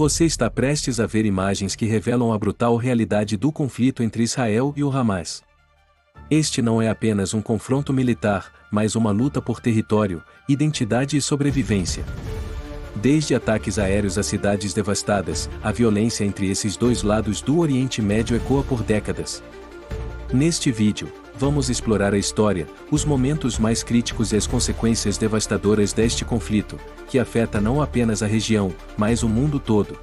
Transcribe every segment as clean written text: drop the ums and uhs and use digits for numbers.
Você está prestes a ver imagens que revelam a brutal realidade do conflito entre Israel e o Hamas. Este não é apenas um confronto militar, mas uma luta por território, identidade e sobrevivência. Desde ataques aéreos a cidades devastadas, a violência entre esses dois lados do Oriente Médio ecoa por décadas. Neste vídeo, vamos explorar a história, os momentos mais críticos e as consequências devastadoras deste conflito, que afeta não apenas a região, mas o mundo todo.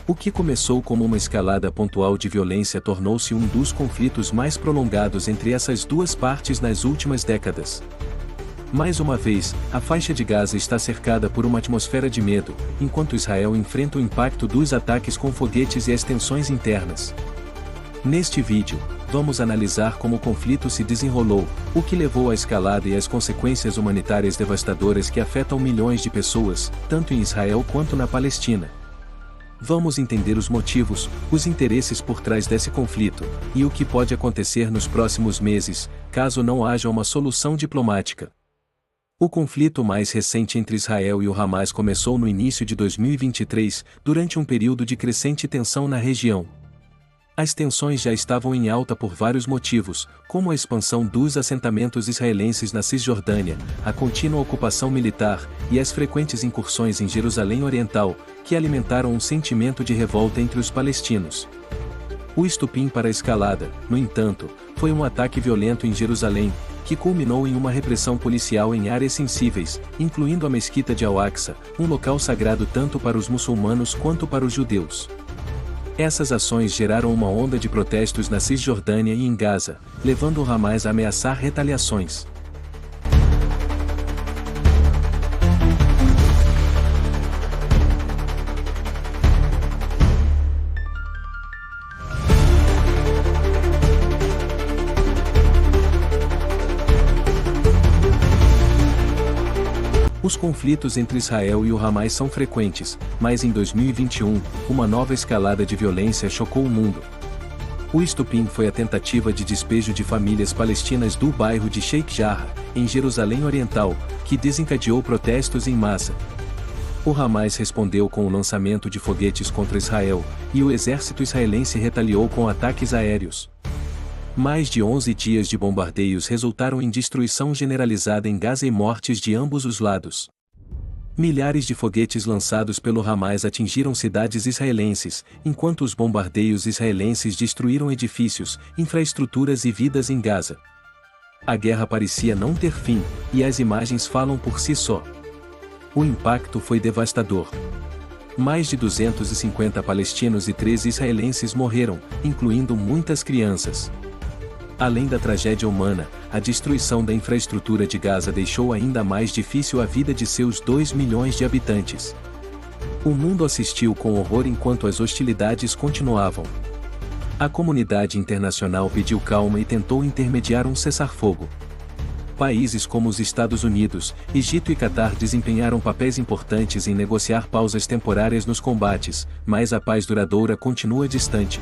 O que começou como uma escalada pontual de violência tornou-se um dos conflitos mais prolongados entre essas duas partes nas últimas décadas. Mais uma vez, a faixa de Gaza está cercada por uma atmosfera de medo, enquanto Israel enfrenta o impacto dos ataques com foguetes e as tensões internas. Neste vídeo, vamos analisar como o conflito se desenrolou, o que levou à escalada e as consequências humanitárias devastadoras que afetam milhões de pessoas, tanto em Israel quanto na Palestina. Vamos entender os motivos, os interesses por trás desse conflito, e o que pode acontecer nos próximos meses, caso não haja uma solução diplomática. O conflito mais recente entre Israel e o Hamas começou no início de 2023, durante um período de crescente tensão na região. As tensões já estavam em alta por vários motivos, como a expansão dos assentamentos israelenses na Cisjordânia, a contínua ocupação militar e as frequentes incursões em Jerusalém Oriental, que alimentaram um sentimento de revolta entre os palestinos. O estopim para a escalada, no entanto, foi um ataque violento em Jerusalém, que culminou em uma repressão policial em áreas sensíveis, incluindo a Mesquita de Al-Aqsa, um local sagrado tanto para os muçulmanos quanto para os judeus. Essas ações geraram uma onda de protestos na Cisjordânia e em Gaza, levando o Hamas a ameaçar retaliações. Os conflitos entre Israel e o Hamas são frequentes, mas em 2021, uma nova escalada de violência chocou o mundo. O estopim foi a tentativa de despejo de famílias palestinas do bairro de Sheikh Jarrah, em Jerusalém Oriental, que desencadeou protestos em massa. O Hamas respondeu com o lançamento de foguetes contra Israel, e o exército israelense retaliou com ataques aéreos. Mais de 11 dias de bombardeios resultaram em destruição generalizada em Gaza e mortes de ambos os lados. Milhares de foguetes lançados pelo Hamas atingiram cidades israelenses, enquanto os bombardeios israelenses destruíram edifícios, infraestruturas e vidas em Gaza. A guerra parecia não ter fim, e as imagens falam por si só. O impacto foi devastador. Mais de 250 palestinos e 13 israelenses morreram, incluindo muitas crianças. Além da tragédia humana, a destruição da infraestrutura de Gaza deixou ainda mais difícil a vida de seus 2 milhões de habitantes. O mundo assistiu com horror enquanto as hostilidades continuavam. A comunidade internacional pediu calma e tentou intermediar um cessar-fogo. Países como os Estados Unidos, Egito e Catar desempenharam papéis importantes em negociar pausas temporárias nos combates, mas a paz duradoura continua distante.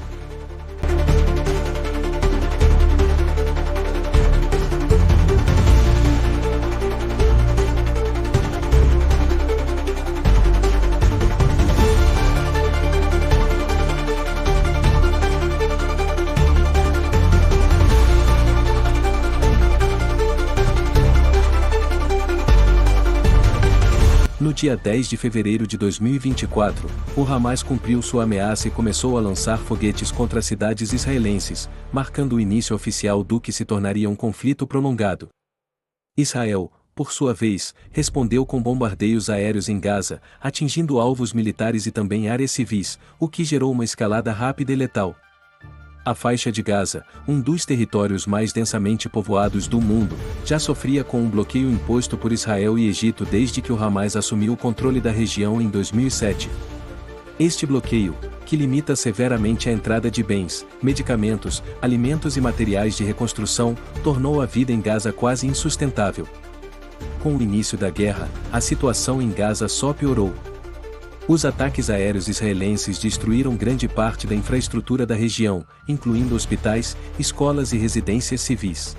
No dia 10 de fevereiro de 2024, o Hamas cumpriu sua ameaça e começou a lançar foguetes contra cidades israelenses, marcando o início oficial do que se tornaria um conflito prolongado. Israel, por sua vez, respondeu com bombardeios aéreos em Gaza, atingindo alvos militares e também áreas civis, o que gerou uma escalada rápida e letal. A faixa de Gaza, um dos territórios mais densamente povoados do mundo, já sofria com um bloqueio imposto por Israel e Egito desde que o Hamas assumiu o controle da região em 2007. Este bloqueio, que limita severamente a entrada de bens, medicamentos, alimentos e materiais de reconstrução, tornou a vida em Gaza quase insustentável. Com o início da guerra, a situação em Gaza só piorou. Os ataques aéreos israelenses destruíram grande parte da infraestrutura da região, incluindo hospitais, escolas e residências civis.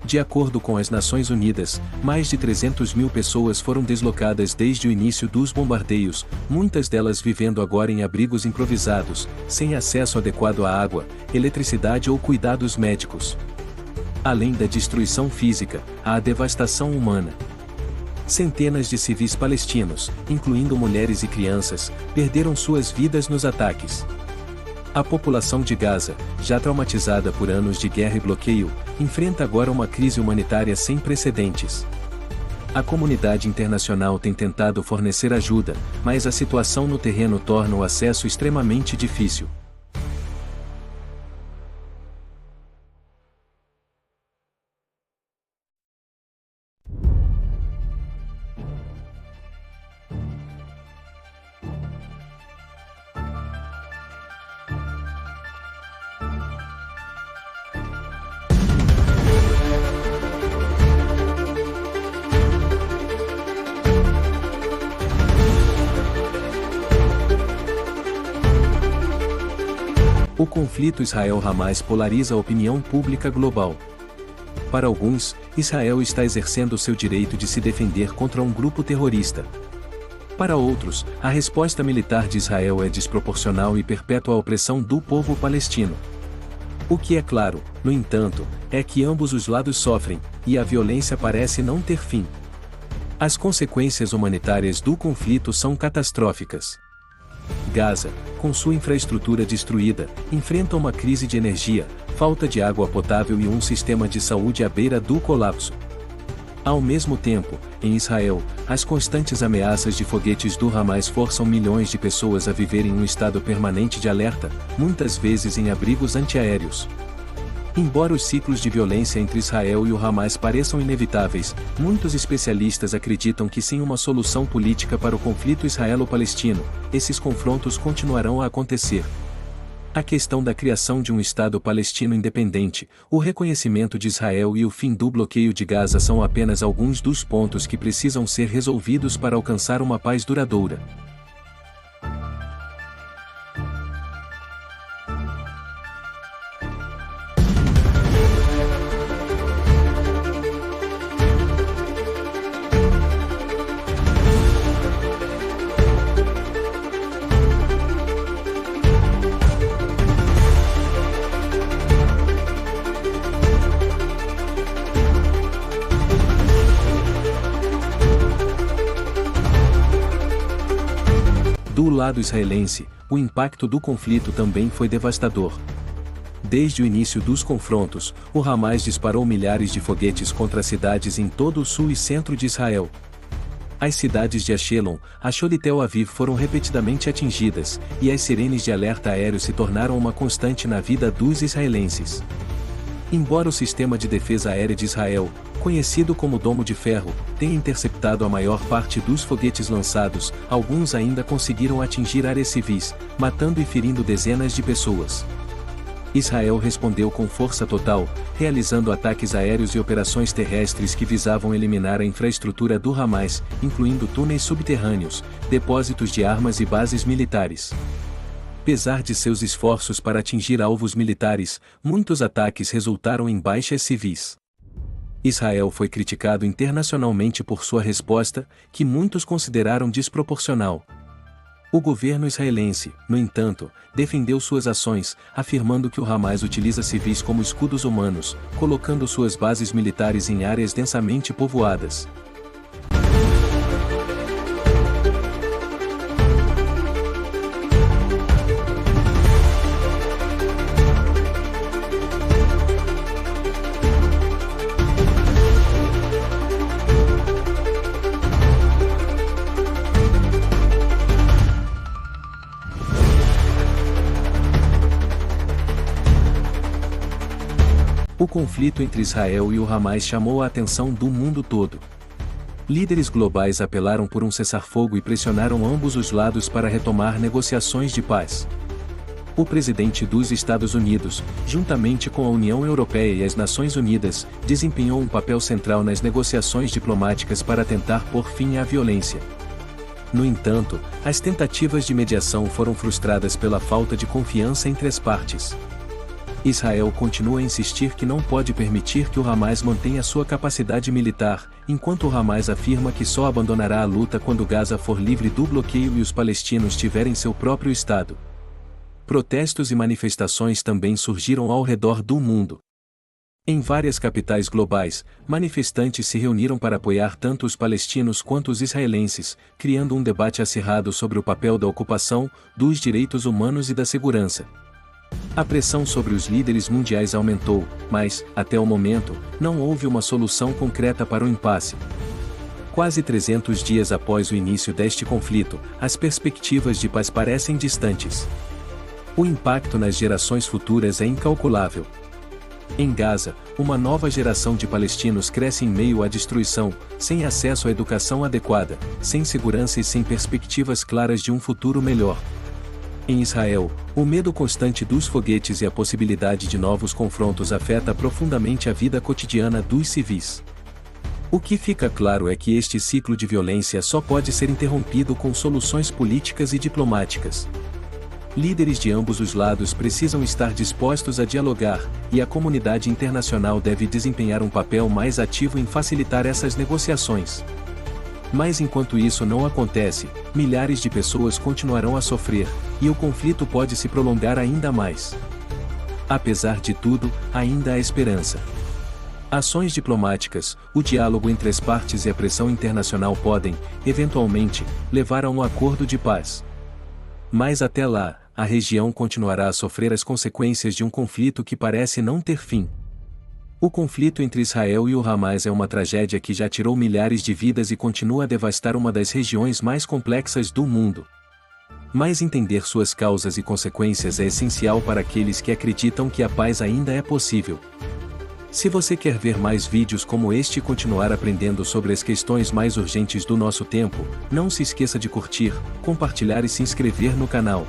De acordo com as Nações Unidas, mais de 300 mil pessoas foram deslocadas desde o início dos bombardeios, muitas delas vivendo agora em abrigos improvisados, sem acesso adequado à água, eletricidade ou cuidados médicos. Além da destruição física, há a devastação humana. Centenas de civis palestinos, incluindo mulheres e crianças, perderam suas vidas nos ataques. A população de Gaza, já traumatizada por anos de guerra e bloqueio, enfrenta agora uma crise humanitária sem precedentes. A comunidade internacional tem tentado fornecer ajuda, mas a situação no terreno torna o acesso extremamente difícil. O conflito Israel-Hamas polariza a opinião pública global. Para alguns, Israel está exercendo seu direito de se defender contra um grupo terrorista. Para outros, a resposta militar de Israel é desproporcional e perpétua a opressão do povo palestino. O que é claro, no entanto, é que ambos os lados sofrem, e a violência parece não ter fim. As consequências humanitárias do conflito são catastróficas. Gaza, com sua infraestrutura destruída, enfrenta uma crise de energia, falta de água potável e um sistema de saúde à beira do colapso. Ao mesmo tempo, em Israel, as constantes ameaças de foguetes do Hamas forçam milhões de pessoas a viver em um estado permanente de alerta, muitas vezes em abrigos antiaéreos. Embora os ciclos de violência entre Israel e o Hamas pareçam inevitáveis, muitos especialistas acreditam que sem uma solução política para o conflito israelo-palestino, esses confrontos continuarão a acontecer. A questão da criação de um Estado palestino independente, o reconhecimento de Israel e o fim do bloqueio de Gaza são apenas alguns dos pontos que precisam ser resolvidos para alcançar uma paz duradoura. Do lado israelense, o impacto do conflito também foi devastador. Desde o início dos confrontos, o Hamas disparou milhares de foguetes contra cidades em todo o sul e centro de Israel. As cidades de Ashelon, Ashol e Tel Aviv foram repetidamente atingidas, e as sirenes de alerta aéreo se tornaram uma constante na vida dos israelenses. Embora o sistema de defesa aérea de Israel, conhecido como Domo de Ferro, tenha interceptado a maior parte dos foguetes lançados, alguns ainda conseguiram atingir áreas civis, matando e ferindo dezenas de pessoas. Israel respondeu com força total, realizando ataques aéreos e operações terrestres que visavam eliminar a infraestrutura do Hamas, incluindo túneis subterrâneos, depósitos de armas e bases militares. Apesar de seus esforços para atingir alvos militares, muitos ataques resultaram em baixas civis. Israel foi criticado internacionalmente por sua resposta, que muitos consideraram desproporcional. O governo israelense, no entanto, defendeu suas ações, afirmando que o Hamas utiliza civis como escudos humanos, colocando suas bases militares em áreas densamente povoadas. O conflito entre Israel e o Hamas chamou a atenção do mundo todo. Líderes globais apelaram por um cessar-fogo e pressionaram ambos os lados para retomar negociações de paz. O presidente dos Estados Unidos, juntamente com a União Europeia e as Nações Unidas, desempenhou um papel central nas negociações diplomáticas para tentar pôr fim à violência. No entanto, as tentativas de mediação foram frustradas pela falta de confiança entre as partes. Israel continua a insistir que não pode permitir que o Hamas mantenha sua capacidade militar, enquanto o Hamas afirma que só abandonará a luta quando Gaza for livre do bloqueio e os palestinos tiverem seu próprio Estado. Protestos e manifestações também surgiram ao redor do mundo. Em várias capitais globais, manifestantes se reuniram para apoiar tanto os palestinos quanto os israelenses, criando um debate acirrado sobre o papel da ocupação, dos direitos humanos e da segurança. A pressão sobre os líderes mundiais aumentou, mas, até o momento, não houve uma solução concreta para o impasse. Quase 300 dias após o início deste conflito, as perspectivas de paz parecem distantes. O impacto nas gerações futuras é incalculável. Em Gaza, uma nova geração de palestinos cresce em meio à destruição, sem acesso à educação adequada, sem segurança e sem perspectivas claras de um futuro melhor. Em Israel, o medo constante dos foguetes e a possibilidade de novos confrontos afeta profundamente a vida cotidiana dos civis. O que fica claro é que este ciclo de violência só pode ser interrompido com soluções políticas e diplomáticas. Líderes de ambos os lados precisam estar dispostos a dialogar, e a comunidade internacional deve desempenhar um papel mais ativo em facilitar essas negociações. Mas enquanto isso não acontece, milhares de pessoas continuarão a sofrer, e o conflito pode se prolongar ainda mais. Apesar de tudo, ainda há esperança. Ações diplomáticas, o diálogo entre as partes e a pressão internacional podem, eventualmente, levar a um acordo de paz. Mas até lá, a região continuará a sofrer as consequências de um conflito que parece não ter fim. O conflito entre Israel e o Hamas é uma tragédia que já tirou milhares de vidas e continua a devastar uma das regiões mais complexas do mundo. Mas entender suas causas e consequências é essencial para aqueles que acreditam que a paz ainda é possível. Se você quer ver mais vídeos como este e continuar aprendendo sobre as questões mais urgentes do nosso tempo, não se esqueça de curtir, compartilhar e se inscrever no canal.